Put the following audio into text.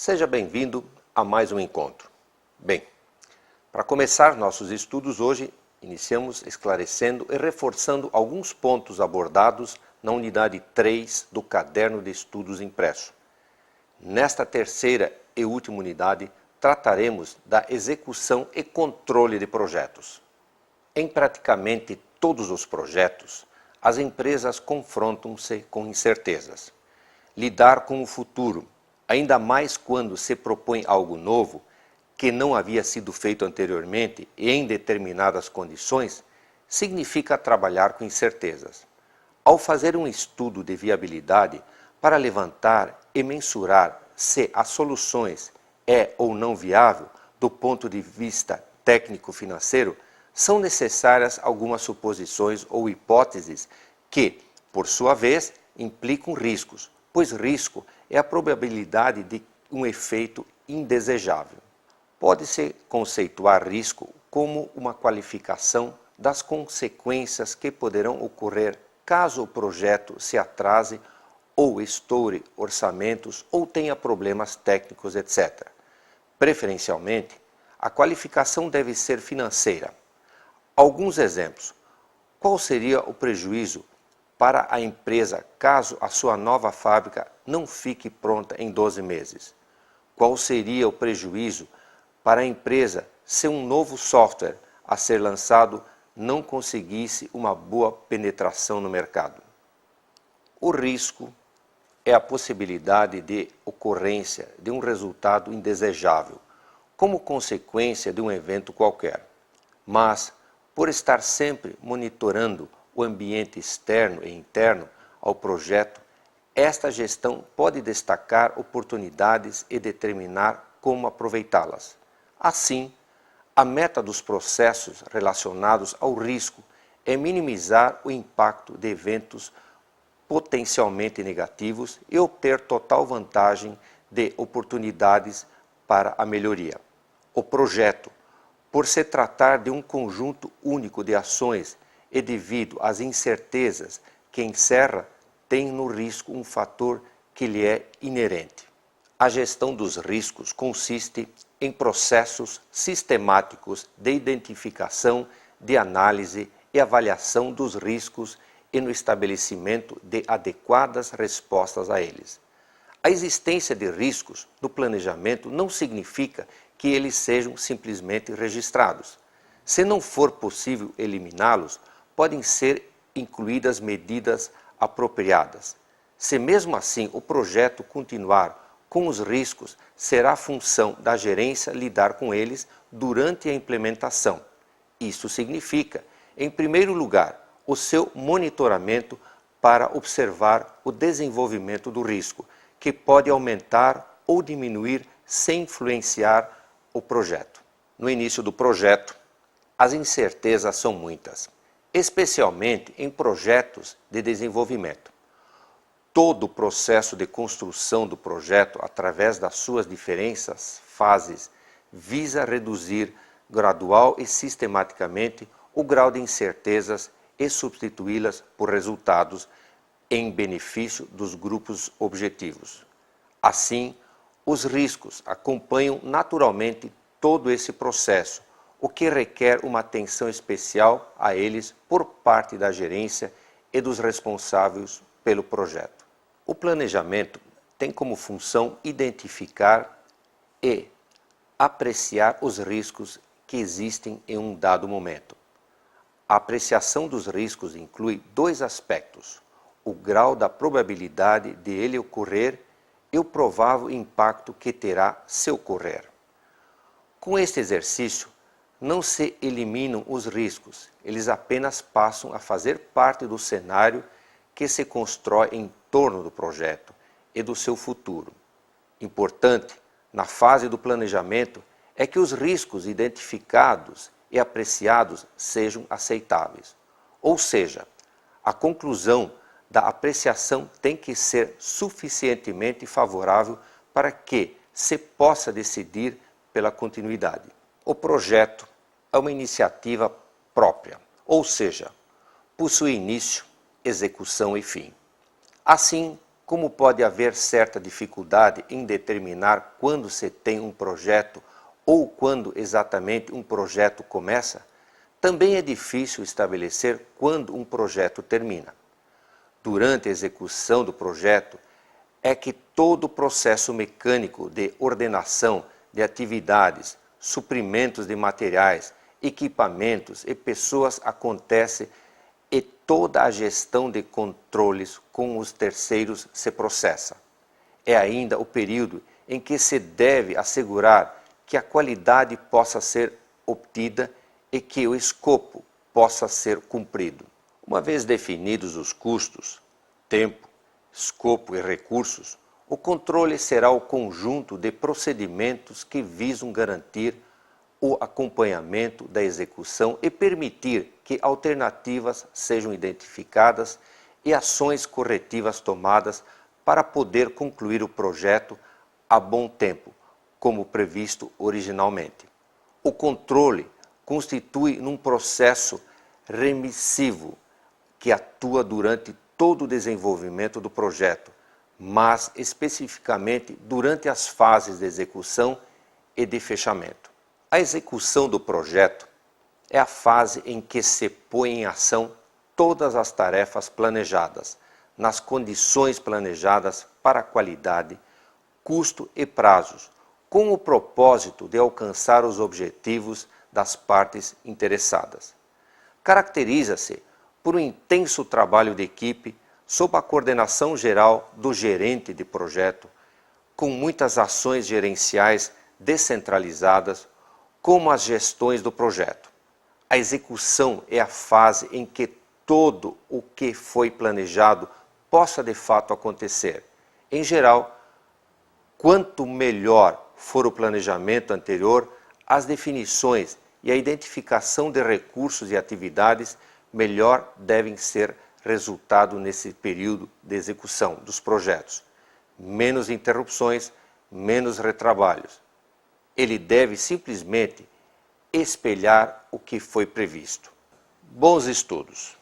Seja bem-vindo a mais um encontro. Bem, para começar nossos estudos hoje, iniciamos esclarecendo e reforçando alguns pontos abordados na unidade 3 do Caderno de Estudos impresso. Nesta terceira e última unidade, trataremos da execução e controle de projetos. Em praticamente todos os projetos, as empresas confrontam-se com incertezas. Lidar com o futuro, ainda mais quando se propõe algo novo, que não havia sido feito anteriormente e em determinadas condições, significa trabalhar com incertezas. Ao fazer um estudo de viabilidade para levantar e mensurar se as soluções é ou não viável do ponto de vista técnico-financeiro, são necessárias algumas suposições ou hipóteses que, por sua vez, implicam riscos, pois risco é a probabilidade de um efeito indesejável. Pode-se conceituar risco como uma qualificação das consequências que poderão ocorrer caso o projeto se atrase ou estoure orçamentos ou tenha problemas técnicos, etc. Preferencialmente, a qualificação deve ser financeira. Alguns exemplos. Qual seria o prejuízo para a empresa caso a sua nova fábrica não fique pronta em 12 meses? Qual seria o prejuízo para a empresa se um novo software a ser lançado não conseguisse uma boa penetração no mercado? O risco é a possibilidade de ocorrência de um resultado indesejável, como consequência de um evento qualquer. Mas, por estar sempre monitorando o ambiente externo e interno ao projeto, esta gestão pode destacar oportunidades e determinar como aproveitá-las. Assim, a meta dos processos relacionados ao risco é minimizar o impacto de eventos potencialmente negativos e obter total vantagem de oportunidades para a melhoria. O projeto, por se tratar de um conjunto único de ações e devido às incertezas que encerra, tem no risco um fator que lhe é inerente. A gestão dos riscos consiste em processos sistemáticos de identificação, de análise e avaliação dos riscos e no estabelecimento de adequadas respostas a eles. A existência de riscos no planejamento não significa que eles sejam simplesmente registrados. Se não for possível eliminá-los, podem ser incluídas medidas apropriadas. Se mesmo assim o projeto continuar com os riscos, será função da gerência lidar com eles durante a implementação. Isso significa, em primeiro lugar, o seu monitoramento para observar o desenvolvimento do risco, que pode aumentar ou diminuir sem influenciar o projeto. No início do projeto, as incertezas são muitas, especialmente em projetos de desenvolvimento. Todo o processo de construção do projeto, através das suas diferentes fases, visa reduzir gradual e sistematicamente o grau de incertezas e substituí-las por resultados em benefício dos grupos objetivos. Assim, os riscos acompanham naturalmente todo esse processo, o que requer uma atenção especial a eles por parte da gerência e dos responsáveis pelo projeto. O planejamento tem como função identificar e apreciar os riscos que existem em um dado momento. A apreciação dos riscos inclui dois aspectos: o grau da probabilidade de ele ocorrer e o provável impacto que terá se ocorrer. Com este exercício, não se eliminam os riscos, eles apenas passam a fazer parte do cenário que se constrói em torno do projeto e do seu futuro. Importante, na fase do planejamento, é que os riscos identificados e apreciados sejam aceitáveis. Ou seja, a conclusão da apreciação tem que ser suficientemente favorável para que se possa decidir pela continuidade. O projeto é uma iniciativa própria, ou seja, possui início, execução e fim. Assim, como pode haver certa dificuldade em determinar quando se tem um projeto ou quando exatamente um projeto começa, também é difícil estabelecer quando um projeto termina. Durante a execução do projeto, é que todo o processo mecânico de ordenação de atividades, suprimentos de materiais, equipamentos e pessoas acontece e toda a gestão de controles com os terceiros se processa. É ainda o período em que se deve assegurar que a qualidade possa ser obtida e que o escopo possa ser cumprido. Uma vez definidos os custos, tempo, escopo e recursos, o controle será o conjunto de procedimentos que visam garantir o acompanhamento da execução e permitir que alternativas sejam identificadas e ações corretivas tomadas para poder concluir o projeto a bom tempo, como previsto originalmente. O controle constitui um processo remissivo que atua durante todo o desenvolvimento do projeto, mas especificamente durante as fases de execução e de fechamento. A execução do projeto é a fase em que se põe em ação todas as tarefas planejadas, nas condições planejadas para qualidade, custo e prazos, com o propósito de alcançar os objetivos das partes interessadas. Caracteriza-se por um intenso trabalho de equipe sob a coordenação geral do gerente de projeto, com muitas ações gerenciais descentralizadas, como as gestões do projeto. A execução é a fase em que todo o que foi planejado possa de fato acontecer. Em geral, quanto melhor for o planejamento anterior, as definições e a identificação de recursos e atividades, melhor devem ser resultado nesse período de execução dos projetos. Menos interrupções, menos retrabalhos. Ele deve simplesmente espelhar o que foi previsto. Bons estudos!